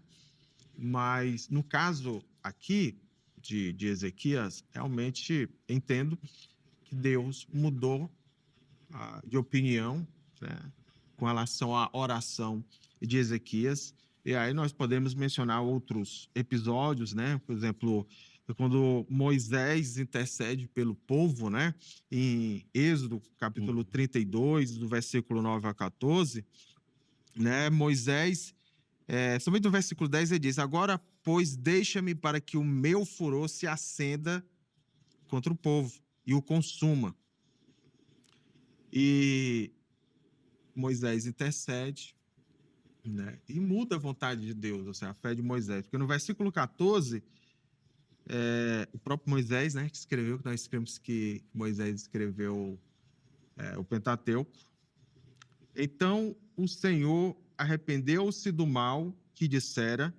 Mas, no caso aqui de Ezequias, realmente entendo que Deus mudou de opinião, né, com relação à oração de Ezequias. E aí nós podemos mencionar outros episódios, né? Por exemplo, quando Moisés intercede pelo povo, né? Em Êxodo, capítulo 32, do versículo 9 a 14, né? Moisés, somente no versículo 10, ele diz: agora, pois, deixa-me para que o meu furor se acenda contra o povo e o consuma. E Moisés intercede, né? E muda a vontade de Deus, ou seja, a fé de Moisés. Porque no versículo 14, o próprio Moisés, né, que escreveu, que nós escrevemos que Moisés escreveu o Pentateuco. Então, o Senhor arrependeu-se do mal que dissera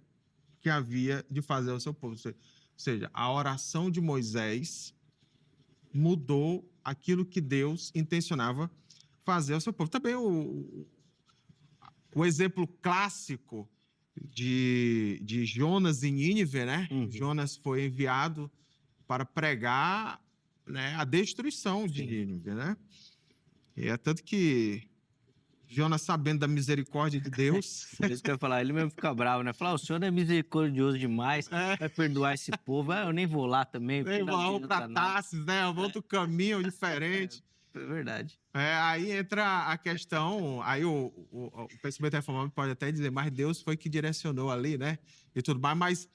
que havia de fazer ao seu povo. Ou seja, a oração de Moisés mudou aquilo que Deus intencionava fazer ao seu povo. Também o exemplo clássico de Jonas em Nínive, né? Jonas foi enviado para pregar, né, a destruição de Nínive, né? E é tanto que Jonas, sabendo da misericórdia de Deus... Por isso que eu ia falar, ele mesmo fica bravo, né? Falar, o senhor é misericordioso demais, vai perdoar esse povo. Eu nem vou lá também. Nem vou lá para Tarsis, né? Eu vou outro caminho diferente. É verdade. Aí entra a questão, aí o pensamento reformado pode até dizer, mas Deus foi que direcionou ali, né? E tudo mais, mas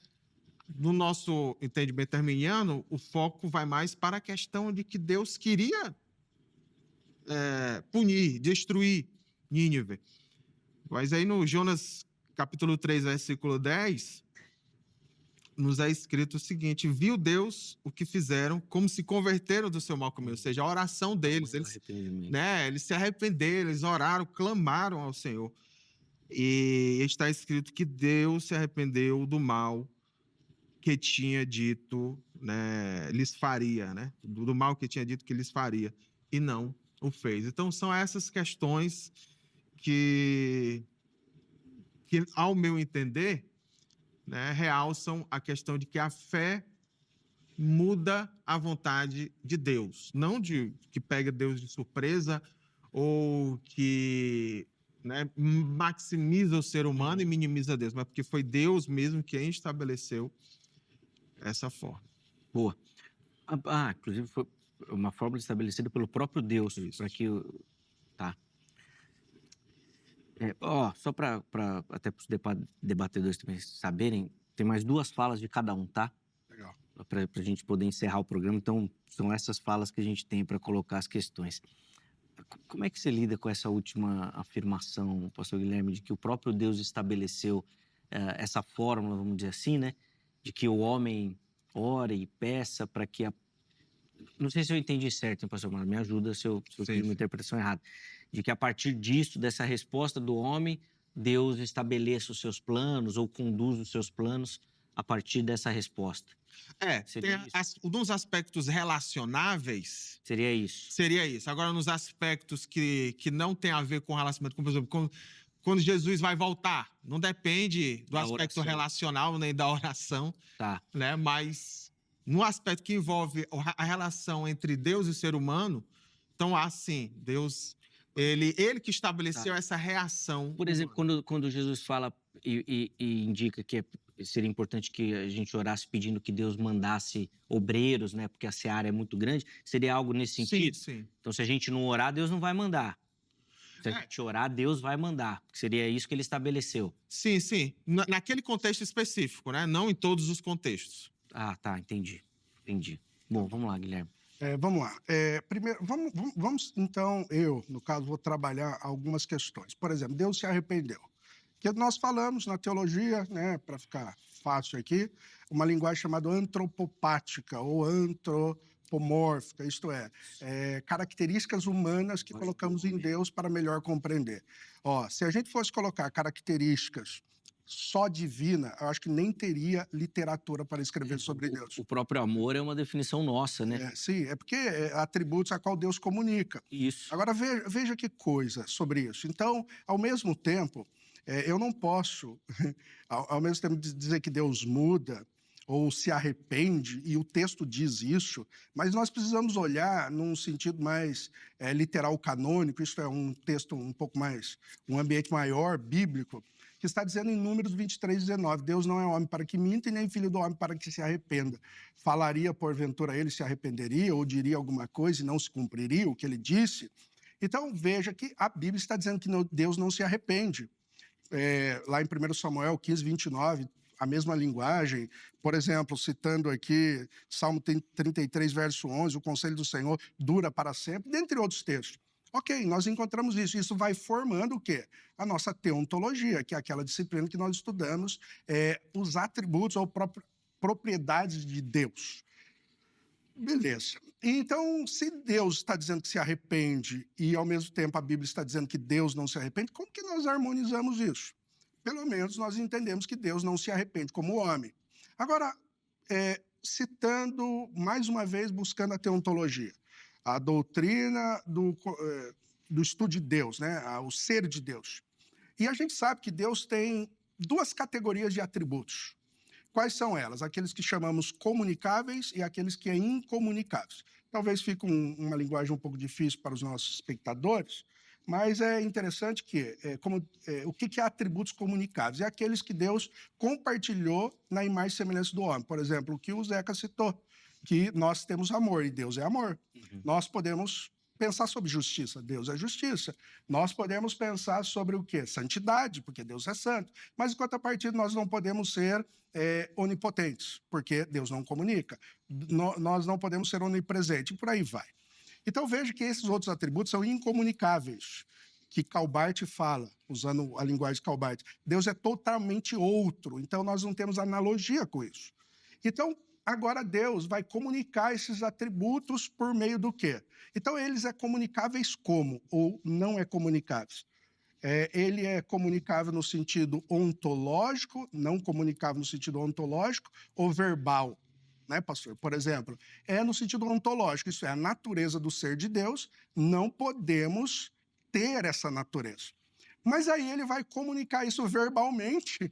no nosso entendimento arminiano, o foco vai mais para a questão de que Deus queria punir, destruir Nínive. Mas aí no Jonas capítulo 3, versículo 10, nos é escrito o seguinte: viu Deus o que fizeram, como se converteram do seu mau caminho, ou seja, a oração deles, eles se arrependeram, eles oraram, clamaram ao Senhor. E está escrito que Deus se arrependeu do mal que tinha dito, né, lhes faria, né? Do mal que tinha dito que lhes faria, e não o fez. Então, são essas questões que ao meu entender, né, realçam a questão de que a fé muda a vontade de Deus. Não que pega Deus de surpresa ou que, né, maximiza o ser humano e minimiza Deus, mas porque foi Deus mesmo quem estabeleceu essa forma. Boa. Inclusive foi uma fórmula estabelecida pelo próprio Deus. Para que... Tá. Só para até para os debatedores também saberem, tem mais 2 falas de cada um, tá? Legal. Para a gente poder encerrar o programa. Então, são essas falas que a gente tem para colocar as questões. Como é que você lida com essa última afirmação, pastor Guilherme, de que o próprio Deus estabeleceu essa fórmula, vamos dizer assim, né? De que o homem ore e peça para que não sei se eu entendi certo, hein, pastor Mário, me ajuda se eu Sim, tive uma sim. interpretação errada, de que a partir disso, dessa resposta do homem, Deus estabeleça os seus planos ou conduz os seus planos a partir dessa resposta. Tem Seria isso? nos aspectos relacionáveis, Seria isso. seria isso. Agora, nos aspectos que não tem a ver com relacionamento, como, por exemplo, quando Jesus vai voltar, não depende do Da aspecto oração. relacional nem da oração, Tá. né? Mas no aspecto que envolve a relação entre Deus e o ser humano, então, assim, Deus, ele que estabeleceu Tá. essa reação Por exemplo, humana. quando Jesus fala e indica que seria importante que a gente orasse pedindo que Deus mandasse obreiros, né? Porque a seara é muito grande, seria algo nesse Sim, sentido? sim. Então, se a gente não orar, Deus não vai mandar. Se a É, gente orar, Deus vai mandar. Porque seria isso que ele estabeleceu. sim, sim. Naquele contexto específico, né? Não em todos os contextos. Ah, tá, entendi. Entendi. Bom, vamos lá, Guilherme. Vamos lá. Primeiro, vamos, então, no caso, vou trabalhar algumas questões. Por exemplo, Deus se arrependeu. Que nós falamos na teologia, né, para ficar fácil aqui, uma linguagem chamada antropopática ou antropomórfica, isto é, características humanas que colocamos em Deus para melhor compreender. Se a gente fosse colocar características só divina, eu acho que nem teria literatura para escrever sobre Deus. O próprio amor é uma definição nossa, né? Sim, é porque atributos a qual Deus comunica. Isso. Agora, veja que coisa sobre isso. Então, ao mesmo tempo, eu não posso, ao mesmo tempo, dizer que Deus muda ou se arrepende, e o texto diz isso, mas nós precisamos olhar num sentido mais literal canônico, isto é, um texto um pouco mais, um ambiente maior, bíblico, que está dizendo em Números 23:19, Deus não é homem para que minta e nem filho do homem para que se arrependa. Falaria, porventura, ele se arrependeria ou diria alguma coisa e não se cumpriria o que ele disse? Então, veja que a Bíblia está dizendo que Deus não se arrepende. Lá em 1 Samuel 15:29, a mesma linguagem. Por exemplo, citando aqui Salmo 33, verso 11, o conselho do Senhor dura para sempre, dentre outros textos. Ok, nós encontramos isso. Isso vai formando o quê? A nossa teontologia, que é aquela disciplina que nós estudamos, os atributos ou propriedades de Deus. Beleza. Então, se Deus está dizendo que se arrepende e, ao mesmo tempo, a Bíblia está dizendo que Deus não se arrepende, como que nós harmonizamos isso? Pelo menos nós entendemos que Deus não se arrepende como homem. Agora, citando, mais uma vez, buscando a teontologia, a doutrina do estudo de Deus, né? O ser de Deus. E a gente sabe que Deus tem duas categorias de atributos. Quais são elas? Aqueles que chamamos comunicáveis e aqueles que é incomunicáveis. Talvez fique uma linguagem um pouco difícil para os nossos espectadores, mas é interessante que o que é atributos comunicáveis? É aqueles que Deus compartilhou na imagem e semelhança do homem. Por exemplo, o que o Zeca citou, que nós temos amor e Deus é amor. Uhum. Nós podemos pensar sobre justiça, Deus é justiça. Nós podemos pensar sobre o quê? Santidade, porque Deus é santo. Mas, em contrapartida, nós não podemos ser onipotentes, porque Deus não comunica. Nós não podemos ser onipresentes, e por aí vai. Então, veja que esses outros atributos são incomunicáveis, que Calbart fala, usando a linguagem de Calbart. Deus é totalmente outro, então nós não temos analogia com isso. Então, agora Deus vai comunicar esses atributos por meio do quê? Então, eles é comunicáveis como? Ou não é comunicáveis? Ele é comunicável no sentido ontológico, não comunicável no sentido ontológico, ou verbal, né, pastor? Por exemplo, no sentido ontológico, isso é a natureza do ser de Deus, não podemos ter essa natureza. Mas aí ele vai comunicar isso verbalmente,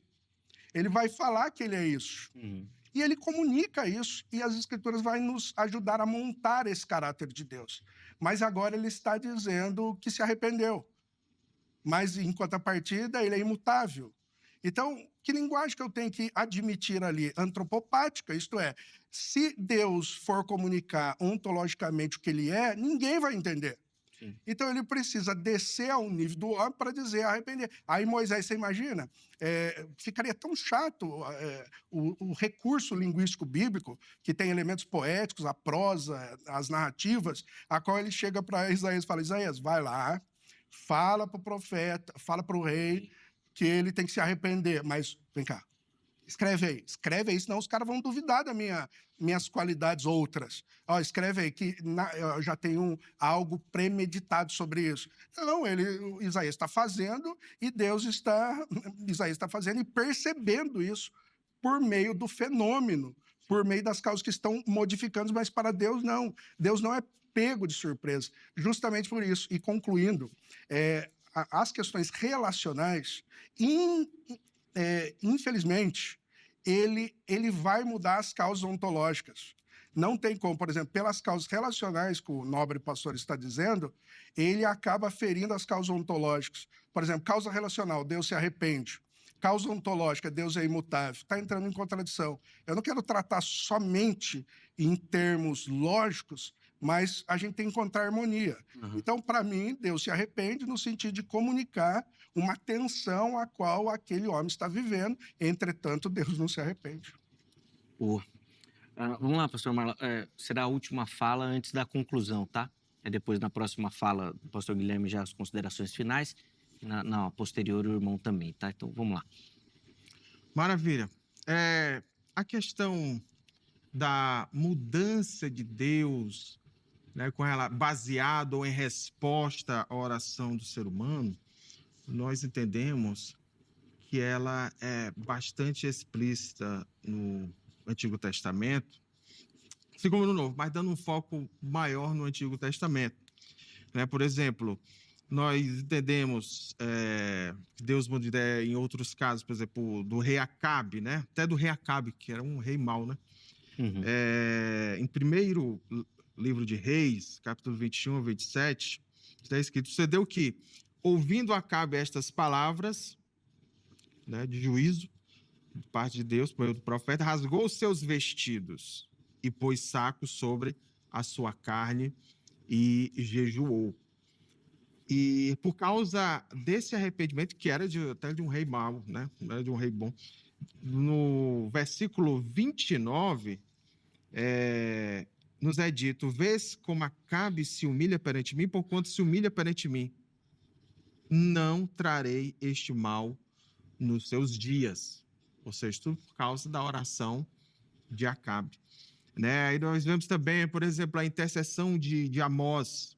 ele vai falar que ele é isso. Uhum. E ele comunica isso, e as Escrituras vão nos ajudar a montar esse caráter de Deus. Mas agora ele está dizendo que se arrependeu. Mas, em contrapartida, ele é imutável. Então, que linguagem que eu tenho que admitir ali? Antropopática, isto é, se Deus for comunicar ontologicamente o que ele é, ninguém vai entender. Sim. Então, ele precisa descer ao nível do homem para dizer arrepender. Aí, Moisés, você imagina? Ficaria tão chato o recurso linguístico bíblico, que tem elementos poéticos, a prosa, as narrativas, a qual ele chega para Isaías e fala, Isaías, vai lá, fala para o profeta, fala para o rei que ele tem que se arrepender. Mas, vem cá, escreve aí, senão os caras vão duvidar das minhas qualidades outras. Ó, escreve aí que eu já tenho algo premeditado sobre isso. Não, Isaías está fazendo e Isaías está fazendo e percebendo isso por meio do fenômeno, por meio das causas que estão modificando, mas para Deus não. Deus não é pego de surpresa, justamente por isso. E concluindo, as questões relacionais, infelizmente, ele vai mudar as causas ontológicas. Não tem como, por exemplo, pelas causas relacionais que o nobre pastor está dizendo, ele acaba ferindo as causas ontológicas. Por exemplo, causa relacional, Deus se arrepende. Causa ontológica, Deus é imutável. Está entrando em contradição. Eu não quero tratar somente em termos lógicos, mas a gente tem que encontrar harmonia. Uhum. Então, para mim, Deus se arrepende no sentido de comunicar uma tensão a qual aquele homem está vivendo. Entretanto, Deus não se arrepende. Vamos lá, pastor Marlon. Será a última fala antes da conclusão, tá? Depois, na próxima fala do pastor Guilherme, já as considerações finais. Na posterior, o irmão também, tá? Então, vamos lá. Maravilha. A questão da mudança de Deus, né, com ela baseado ou em resposta à oração do ser humano, nós entendemos que ela é bastante explícita no Antigo Testamento, assim como no Novo, mas dando um foco maior no Antigo Testamento. Né? Por exemplo, nós entendemos que Deus muda de ideia em outros casos, por exemplo, do rei Acabe, né? Até do rei Acabe, que era um rei mau, né? Uhum. Em primeiro livro de Reis, capítulo 21 a 27, está escrito: sucedeu que, ouvindo Acabe estas palavras, né, de juízo, de parte de Deus, por meio do profeta, rasgou os seus vestidos e pôs saco sobre a sua carne e jejuou. E por causa desse arrependimento, que era até de um rei mau, né? Não era de um rei bom, no versículo 29, nos é dito: vês como Acabe se humilha perante mim, porquanto se humilha perante mim, não trarei este mal nos seus dias. Ou seja, tudo por causa da oração de Acabe. Né? Aí nós vemos também, por exemplo, a intercessão de Amós.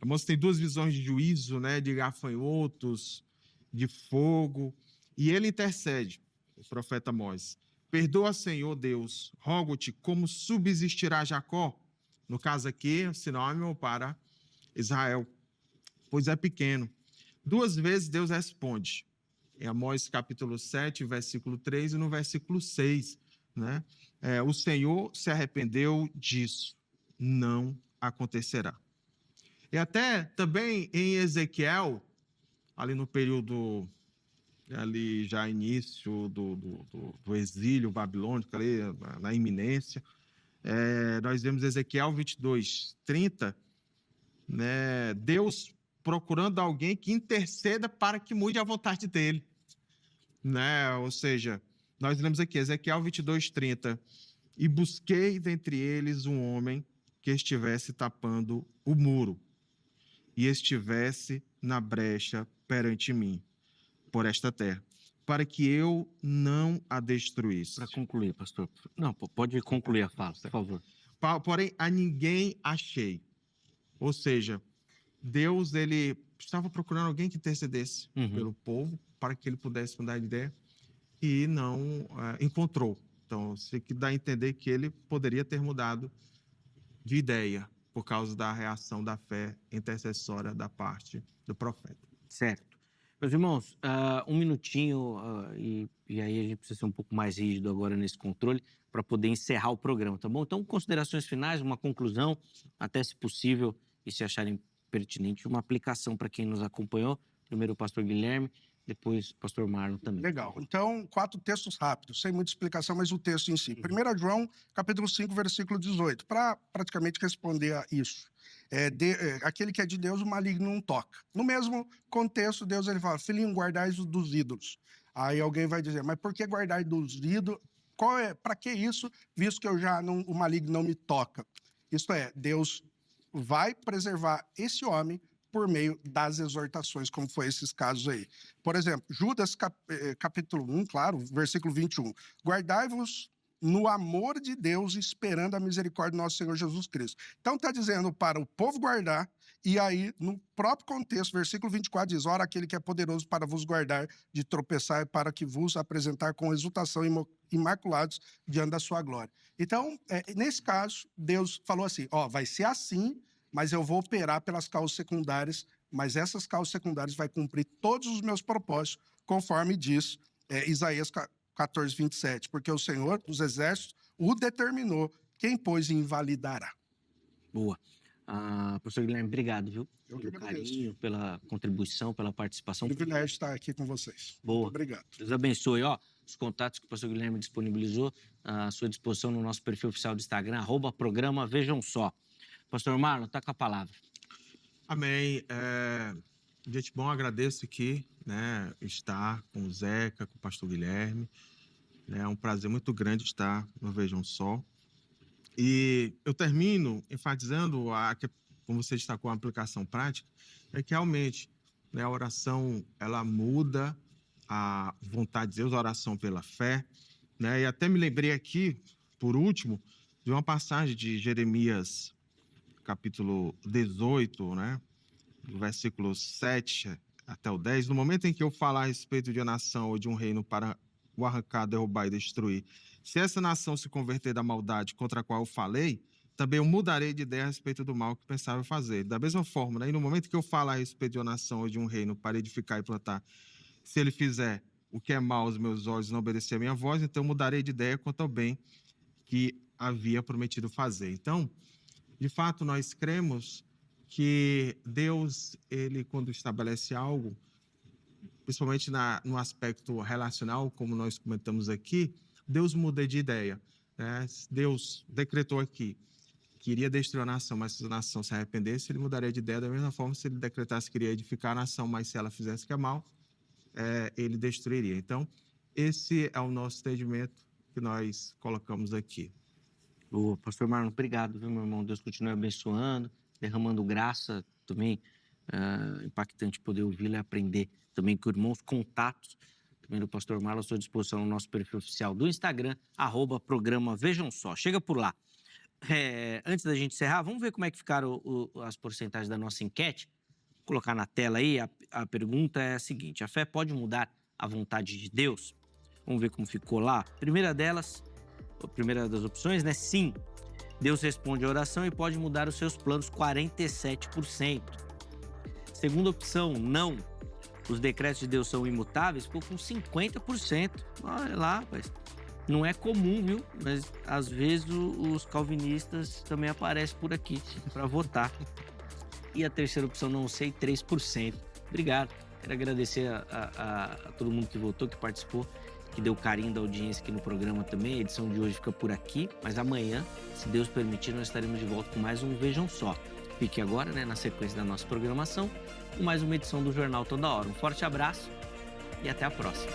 Amós tem duas visões de juízo, né? De gafanhotos, de fogo, e ele intercede, o profeta Amós: perdoa, Senhor Deus, rogo-te, como subsistirá Jacó? No caso aqui, sinônimo para Israel, pois é pequeno. Duas vezes Deus responde, em Amós capítulo 7, versículo 3 e no versículo 6, né? O Senhor se arrependeu disso, não acontecerá. E até também em Ezequiel, ali no período, ali já início do exílio babilônico, ali na iminência, nós vemos Ezequiel 22, 30, né, Deus procurando alguém que interceda para que mude a vontade dele. Né? Ou seja, nós lemos aqui, Ezequiel 22, 30, e busquei dentre eles um homem que estivesse tapando o muro e estivesse na brecha perante mim, por esta terra, para que eu não a destruísse. Para concluir, pastor. Não, pode concluir a fala, por favor. Porém, a ninguém achei. Ou seja, Deus, ele estava procurando alguém que intercedesse pelo povo, para que ele pudesse mudar de ideia, e não encontrou. Então, isso aqui dá a entender que ele poderia ter mudado de ideia, por causa da reação da fé intercessória da parte do profeta. Certo. Meus irmãos, um minutinho, e aí a gente precisa ser um pouco mais rígido agora nesse controle, para poder encerrar o programa, tá bom? Então, considerações finais, uma conclusão, até se possível, e se acharem pertinente, uma aplicação para quem nos acompanhou. Primeiro o pastor Guilherme, depois o pastor Marlon também. Legal. Então, 4 textos rápidos, sem muita explicação, mas o texto em si. 1 João, capítulo 5, versículo 18, para praticamente responder a isso. Aquele que é de Deus, o maligno não toca. No mesmo contexto, Deus ele fala: filhinho, guardais dos ídolos. Aí alguém vai dizer: mas por que guardar dos ídolos? Para que isso, visto que o maligno não me toca? Isto é, Deus vai preservar esse homem por meio das exortações, como foi esses casos aí. Por exemplo, Judas capítulo 1, claro, versículo 21. Guardai-vos no amor de Deus, esperando a misericórdia do nosso Senhor Jesus Cristo. Então está dizendo para o povo guardar, e aí no próprio contexto, versículo 24 diz, ora aquele que é poderoso para vos guardar de tropeçar e para que vos apresentar com exultação imaculados diante da sua glória. Então, nesse caso, Deus falou assim, vai ser assim, mas eu vou operar pelas causas secundárias, mas essas causas secundárias vai cumprir todos os meus propósitos, conforme diz Isaías 14, 27, porque o Senhor dos Exércitos o determinou, quem pois invalidará. Boa. Professor Guilherme, obrigado, viu? Eu pelo carinho, pela contribuição, pela participação. Privilégio estar aqui com vocês. Boa. Muito obrigado. Deus abençoe. Os contatos que o pastor Guilherme disponibilizou à sua disposição no nosso perfil oficial do Instagram, @programa Vejam Só. Pastor Marlon, está com a palavra. Amém. Gente, bom, agradeço aqui, né, estar com o Zeca, com o pastor Guilherme. É um prazer muito grande estar no Vejam Só. E eu termino enfatizando, como você destacou, a aplicação prática, é que realmente, né, a oração, ela muda a vontade de Deus, a oração pela fé, né? E até me lembrei aqui, por último, de uma passagem de Jeremias, capítulo 18, né? Do versículo 7 até o 10. No momento em que eu falar a respeito de uma nação ou de um reino para o arrancar, derrubar e destruir, se essa nação se converter da maldade contra a qual eu falei, também eu mudarei de ideia a respeito do mal que pensava fazer. Da mesma forma, né? E no momento que eu falar a respeito de uma nação ou de um reino para edificar e plantar, se ele fizer o que é mal aos meus olhos e não obedecer a minha voz, então eu mudarei de ideia quanto ao bem que havia prometido fazer. Então, de fato, nós cremos que Deus, ele, quando estabelece algo, principalmente no aspecto relacional, como nós comentamos aqui, Deus muda de ideia, né? Deus decretou aqui que iria destruir a nação, mas se a nação se arrependesse, ele mudaria de ideia da mesma forma se ele decretasse que iria edificar a nação, mas se ela fizesse o que é mal, ele destruiria. Então, esse é o nosso entendimento que nós colocamos aqui. Pastor Marlon, obrigado, viu, meu irmão? Deus continue abençoando, derramando graça também. Impactante poder ouvi-lo e aprender também com irmãos. Contatos também do pastor Marlon à sua disposição no nosso perfil oficial do Instagram, @programa Vejam Só. Chega por lá. Antes da gente encerrar, vamos ver como é que ficaram as porcentagens da nossa enquete. Vou colocar na tela aí. A pergunta é a seguinte: a fé pode mudar a vontade de Deus? Vamos ver como ficou lá. Primeira das opções, né? Sim. Deus responde a oração e pode mudar os seus planos, 47%. Segunda opção, não. Os decretos de Deus são imutáveis, ficou com 50%. Olha lá, rapaz. Não é comum, viu? Mas às vezes os calvinistas também aparecem por aqui para votar. E a terceira opção, não sei, 3%. Obrigado. Quero agradecer a todo mundo que votou, que participou, que deu carinho da audiência aqui no programa também. A edição de hoje fica por aqui, mas amanhã, se Deus permitir, nós estaremos de volta com mais um Vejam Só. Fique agora, né, na sequência da nossa programação, com mais uma edição do Jornal Toda Hora. Um forte abraço e até a próxima.